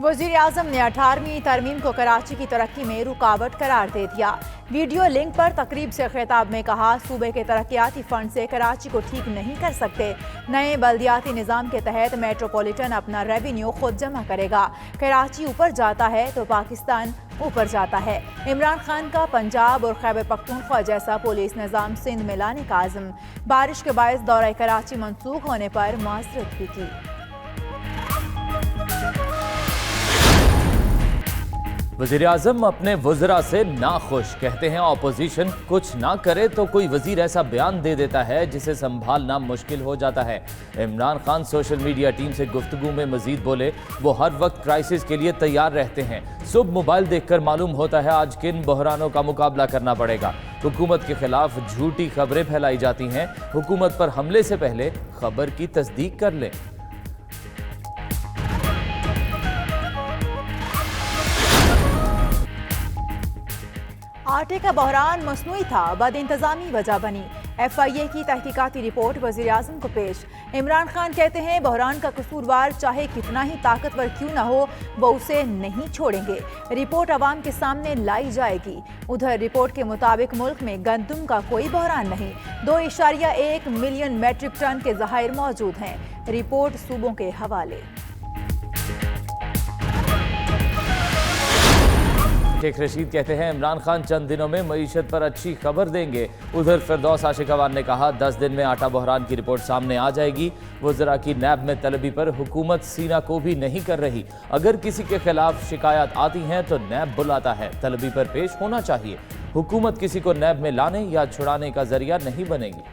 वज़ीर आज़म ने 18वीं तरमीम को कराची की तरक्की में रुकावट करार दे दिया। वीडियो लिंक पर तकरीब से खिताब में कहा, सूबे के तरक्याती फंड से कराची को ठीक नहीं कर सकते। नए बल्दियाती निज़ाम के तहत मेट्रोपॉलिटन अपना रेवेन्यू खुद जमा करेगा। कराची ऊपर जाता है तो पाकिस्तान ऊपर जाता है। इमरान खान का पंजाब और खैबर पख्तूनख्वा जैसा पुलिस निज़ाम सिंध में लाने का आज़म। बारिश के बायस दौरा कराची मंसूख होने पर माजरत भी की। वज़ीर आज़म अपने वज़रा से नाखुश, कहते हैं ऑपोजिशन कुछ ना करे तो कोई वज़ीर ऐसा बयान दे देता है जिसे संभालना मुश्किल हो जाता है। Imran Khan social media team से गुफ्तगू में मजीद बोले, वो हर वक्त क्राइसिस के लिए तैयार रहते हैं। सुबह मोबाइल देखकर मालूम होता है आज किन बहरानों का मुकाबला करना पड़ेगा। हुकूमत के खिलाफ झूठी खबरें फैलाई जाती हैं। हुकूमत पर हमले से पहले खबर की तस्दीक कर लें। आटे का बहरान मसनूई था, बदइंतजामी वजह बनी। FIA की तहकीकाती रिपोर्ट वज़ीर आज़म को पेश। इमरान खान कहते हैं बहरान का कसूरवार चाहे कितना ही ताकतवर क्यों न हो, वो उसे नहीं छोड़ेंगे। रिपोर्ट अवाम के सामने लाई जाएगी। उधर रिपोर्ट के मुताबिक मुल्क में गंदम का कोई बहरान नहीं। 2.1 मिलियन मेट्रिक टन के ज़खायर मौजूद हैं। रिपोर्ट सूबों के हवाले। शेख रशीद कहते हैं इमरान खान चंद दिनों में मईशत पर अच्छी खबर देंगे। उधर फिरदौस आशिकवान ने कहा 10 दिन में आटा बहरान की रिपोर्ट सामने आ जाएगी। वज़रा की नैब में तलबी पर हुकूमत सीना को भी नहीं कर रही। अगर किसी के खिलाफ शिकायत आती हैं तो नैब बुलाता है, तलबी पर पेश होना चाहिए। हुकूमत किसी को नैब में लाने या छुड़ाने का जरिया नहीं बनेगी।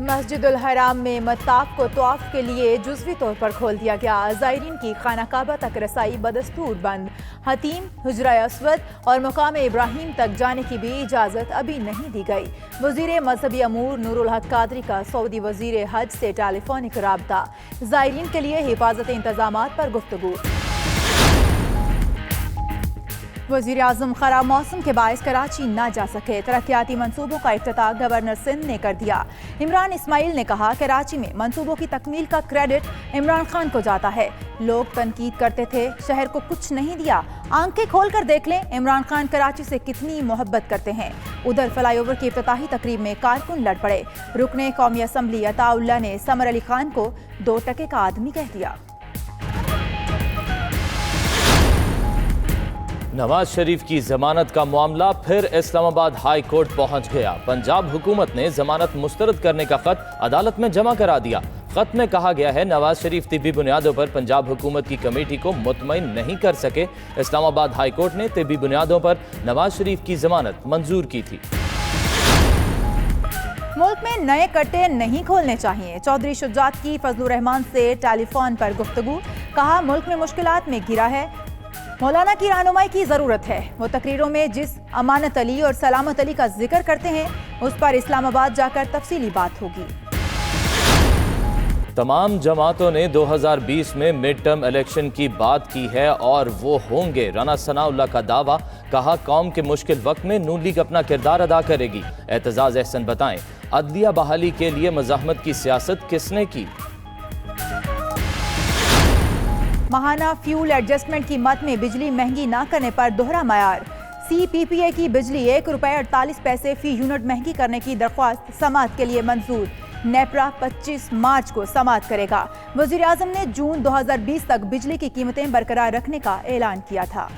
मस्जिदुल हराम में मत्ताफ को तवाफ के लिए जुज़वी तौर पर खोल दिया गया। ज़ायरीन की खाना काबा तक रसाई बदस्तूर बंद। हतीम, हुजरा अस्वद और मकाम इब्राहिम तक जाने की भी इजाज़त अभी नहीं दी गई। वज़ीर मजहबी अमूर नूरुल हक कादरी का सऊदी वज़ीर हज से टेलीफोनिक राब्ता। ज़ायरीन के लिए हिफाजती इंतजामात पर गुफ्तगू। वज़ीर आज़म खराब मौसम के बायस कराची ना जा सके। तरक्याती मंसूबों का इफ्तिताह गवर्नर सिंध ने कर दिया। इमरान इस्माइल ने कहा कराची में मंसूबों की तकमील का क्रेडिट इमरान खान को जाता है। लोग तनकीद करते थे शहर को कुछ नहीं दिया, आंखें खोल कर देख लें इमरान खान कराची से कितनी मोहब्बत करते हैं। उधर फ्लाईओवर की इफ्तिताही तकरीब में कारकुन लड़ पड़े। रुकने कौमी असम्बली अताउल्लाह ने समर अली खान को 2 टके का आदमी कह दिया। नवाज शरीफ की जमानत का मामला फिर इस्लामाबाद हाई कोर्ट पहुंच गया। पंजाब हुकूमत ने जमानत मुस्तरद करने का खत अदालत में जमा करा दिया। खत में कहा गया है नवाज शरीफ तिब्बी बुनियादों पर पंजाब हुकूमत की कमेटी को मुतमईन नहीं कर सके। इस्लामाबाद हाई कोर्ट ने तिब्बी बुनियादों पर नवाज शरीफ की जमानत मंजूर की थी। मुल्क में नए कट्टे नहीं खोलने चाहिए। चौधरी शुजात की फजलुर रहमान से टेलीफोन पर गुफ्तगू। कहा मुल्क में मुश्किलात में घिरा है, मौलाना की रहनुमाई की ज़रूरत है। वो तकरीरों में जिस अमानत अली और सलामत अली का जिक्र करते हैं उस पर इस्लामाबाद जाकर तफसीली बात होगी। तमाम जमातों ने 2020 में मिड टर्म इलेक्शन की बात की है और वो होंगे। राना सनाउल्लाह का दावा। कहा कौम के मुश्किल वक्त में नून लीग अपना किरदार अदा करेगी। एतजाज अहसन बताएं अदलिया बहाली के लिए मज़ाहमत की सियासत किसने की। माहाना फ्यूल एडजस्टमेंट की मद में बिजली महंगी ना करने पर दोहरा मयार। CPPA की बिजली ₹1.48 फी यूनिट महंगी करने की दरख्वास्त समाअत के लिए मंजूर। नेपरा 25 मार्च को समाअत करेगा। वज़ीर आज़म ने जून 2020 तक बिजली की कीमतें बरकरार रखने का ऐलान किया था।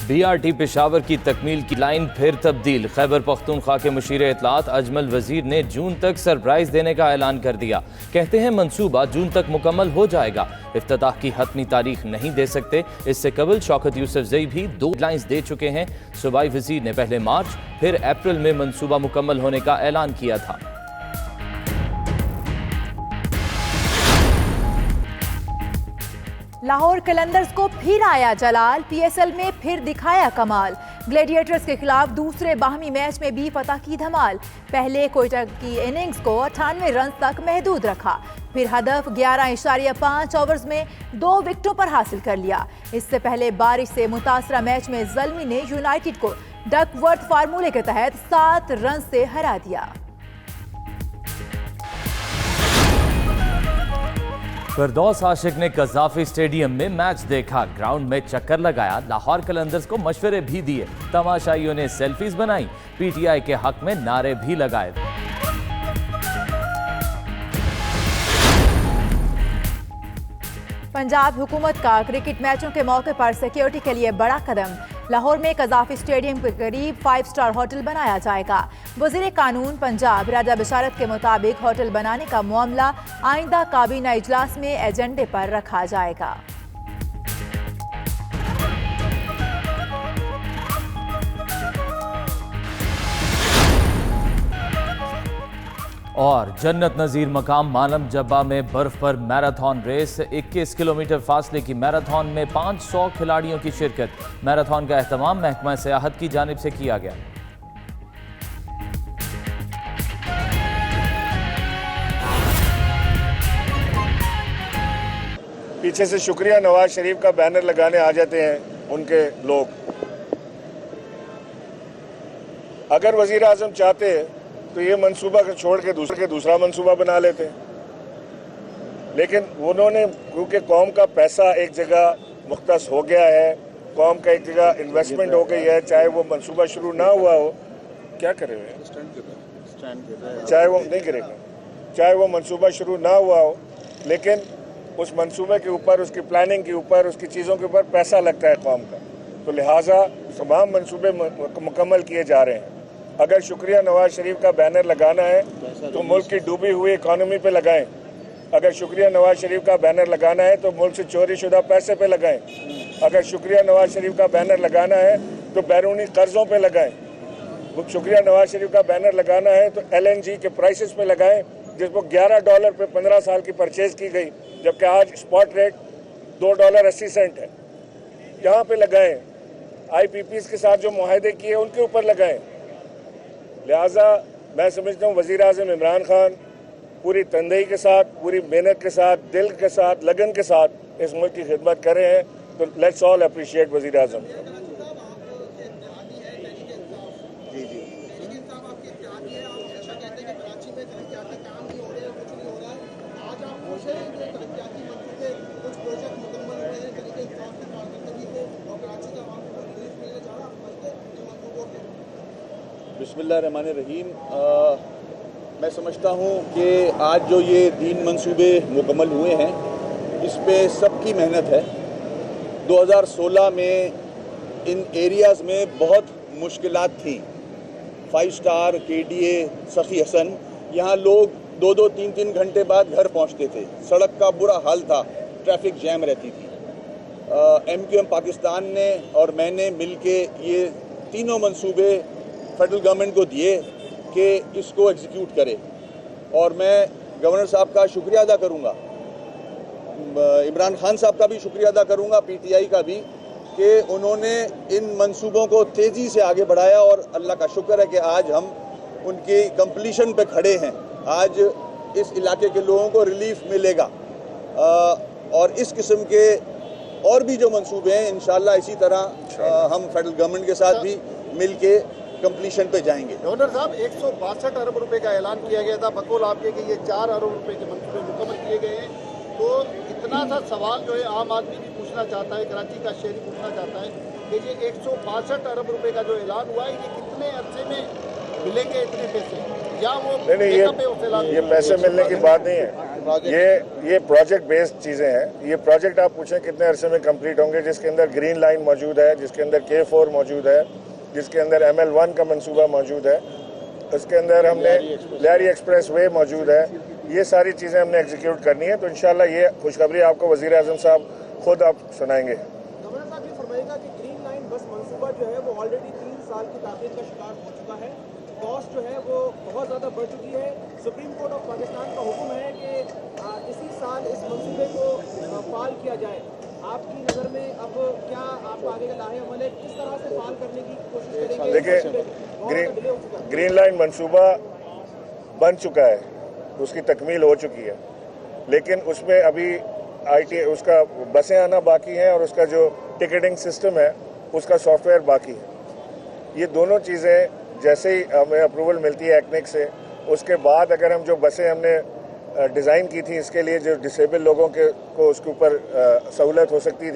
BRT पेशावर की तकमील की लाइन फिर तब्दील। खैबर पख्तूनख्वा के मुशीर इत्तलात अजमल वजीर ने जून तक सरप्राइज देने का ऐलान कर दिया। कहते हैं मंसूबा जून तक मुकम्मल हो जाएगा। इफ्तिताह की हतमी तारीख नहीं दे सकते। इससे कबल शौकत यूसुफजई भी 2 लाइन्स दे चुके हैं। सूबाई वजीर ने पहले मार्च फिर अप्रैल में मंसूबा मुकम्मल होने का ऐलान किया था। लाहौर कलंदर्स को फिर आया जलाल। PSL में फिर दिखाया कमाल। ग्लेडिएटर्स के खिलाफ दूसरे बाहमी मैच में भी फतह की धमाल। पहले कोयटा की इनिंग्स को 98 रन तक महदूद रखा, फिर हदफ 11.5 ओवर्स में 2 विकेटों पर हासिल कर लिया। इससे पहले बारिश से मुतासरा मैच में ज़ल्मी ने यूनाइटेड को डकवर्थ फार्मूले के तहत 7 रन से हरा दिया। फिरदौस आशिक ने कज़ाफी स्टेडियम में मैच देखा, ग्राउंड में चक्कर लगाया, लाहौर कलंदर्स को मशवरे भी दिए, तमाशाइयों ने सेल्फीज बनाई, पीटीआई के हक में नारे भी लगाए। पंजाब हुकूमत का क्रिकेट मैचों के मौके पर सिक्योरिटी के लिए बड़ा कदम। लाहौर में कज़ाफी स्टेडियम के करीब 5 स्टार होटल बनाया जाएगा। वज़ीर कानून पंजाब राजा बशारत के मुताबिक होटल बनाने का मामला आइंदा काबीना इजलास में एजेंडे पर रखा जाएगा। और जन्नत नज़ीर मकाम मालम जब्बा में बर्फ पर मैराथन रेस, 21 किलोमीटर फासले की मैराथन में 500 खिलाड़ियों की शिरकत। मैराथन का एहतमाम महकमा सियाहत की जानिब से किया गया। पीछे से शुक्रिया नवाज शरीफ का बैनर लगाने आ जाते हैं उनके लोग। अगर वजीर आजम चाहते तो ये मंसूबा छोड़ के दूसरा मंसूबा बना लेते, लेकिन उन्होंने क्योंकि कौम का पैसा एक जगह मुख्तस हो गया है, कौम का एक जगह इन्वेस्टमेंट हो गई है, चाहे वो मंसूबा शुरू ना हुआ हो, क्या करे चाहे वो नहीं करेगा, चाहे वो मंसूबा शुरू ना हुआ हो, लेकिन उस मंसूबे के ऊपर, उसकी प्लानिंग के ऊपर, उसकी चीज़ों के ऊपर पैसा लगता है कौम का, तो लिहाजा तमाम मंसूबे मुकम्मल किए जा रहे हैं। अगर शुक्रिया नवाज शरीफ का बैनर लगाना है तो मुल्क की डूबी हुई इकॉनमी पे लगाएं। अगर शुक्रिया नवाज शरीफ का बैनर लगाना है तो मुल्क से चोरी शुदा पैसे पे लगाएं। अगर शुक्रिया नवाज शरीफ का बैनर लगाना है तो बैरूनी कर्जों पे लगाएं। शुक्रिया नवाज शरीफ का बैनर लगाना है तो LNG के प्राइसेस पे लगाएं, जिसको $11 पे 15 साल की परचेज की गई, जबकि आज स्पॉट रेट $2.80 है। यहाँ पे लगाएं। IPPs के साथ जो मुआहदे किए उनके ऊपर लगाएं। लिहाजा मैं समझता हूँ वज़ीर आज़म इमरान खान पूरी तंदेही के साथ, पूरी मेहनत के साथ, दिल के साथ, लगन के साथ इस मुल्क की खिदमत कर रहे हैं, तो लेट्स ऑल अप्रिशिएट वज़ीर आज़म को। बिस्मिल्लाहिर्रहमानिर्रहीम। मैं समझता हूँ कि आज जो ये 3 मंसूबे मुकम्मल हुए हैं, इस पे सबकी मेहनत है। 2016 में इन एरियाज़ में बहुत मुश्किलात थी। 5 स्टार, KDA, सखी हसन, यहाँ लोग 2-2, 3-3 घंटे बाद घर पहुँचते थे। सड़क का बुरा हाल था, ट्रैफिक जैम रहती थी। MQM पाकिस्तान ने और मैंने मिल के ये तीनों मंसूबे फेडरल गवर्नमेंट को दिए कि इसको एग्जीक्यूट करे, और मैं गवर्नर साहब का शुक्रिया अदा करूंगा, इमरान खान साहब का भी शुक्रिया अदा करूंगा, PTI का भी, कि उन्होंने इन मंसूबों को तेज़ी से आगे बढ़ाया, और अल्लाह का शुक्र है कि आज हम उनकी कंप्लीशन पे खड़े हैं। आज इस इलाके के लोगों को रिलीफ मिलेगा, और इस किस्म के और भी जो मंसूबे हैं इंशाल्लाह इसी तरह हम फेडरल गवर्नमेंट के साथ भी मिल के कंप्लीशन पे जाएंगे। गवर्नर साहब, 162 अरब रुपए का ऐलान किया गया था, बकौल आपके कि ये 4 अरब रुपए के मंसूबे मुकम्मल किए गए हैं, तो इतना सा सवाल जो है आम आदमी भी पूछना चाहता है, कराची का शहरी पूछना चाहता है कि ये 162 अरब रुपए का जो ऐलान हुआ है, ये कितने अरसे में मिलेंगे इतने पैसे, या वो नहीं, ये पैसे मिलने की बात नहीं है, ये प्रोजेक्ट बेस्ड चीज़ें हैं। ये प्रोजेक्ट आप पूछें कितने अरसे में कंप्लीट होंगे, जिसके अंदर ग्रीन लाइन मौजूद है, जिसके अंदर K4 मौजूद है, जिसके अंदर ML1 का मंसूबा मौजूद है, उसके अंदर हमने लहरी एक्सप्रेस वे मौजूद है। ये सारी चीज़ें हमने एग्जीक्यूट करनी है, तो इंशाल्लाह ये खुशखबरी आपको वज़ीर आज़म साहब खुद आप सुनाएंगे। गवर्नर साहब, ये फरमाइएगा कि ग्रीन लाइन बस मंसूबा जो है वो ऑलरेडी 3 साल की ताख़ीर का शिकार हो चुका है, कॉस्ट जो है वो बहुत ज़्यादा बढ़ चुकी है। सुप्रीम कोर्ट ऑफ पाकिस्तान का हुक्म है कि इसी साल इस मंसूबे को फाल किया जाए। आपकी नज़र में अब क्या आपका आगे का लाहे अमल है, किस तरह से फाल करने की कोशिश करेंगे? देखिए, ग्रीन लाइन मंसूबा बन चुका है, उसकी तकमील हो चुकी है, लेकिन उसमें अभी उसका बसें आना बाकी हैं, और उसका जो टिकटिंग सिस्टम है उसका सॉफ्टवेयर बाकी है। ये दोनों चीज़ें जैसे ही हमें अप्रूवल मिलती है एक्निक से, उसके बाद अगर हम जो बसें हमने डिज़ाइन की थी इसके लिए जो डिसेबल लोगों के को उसके ऊपर सहूलत हो सकती थी।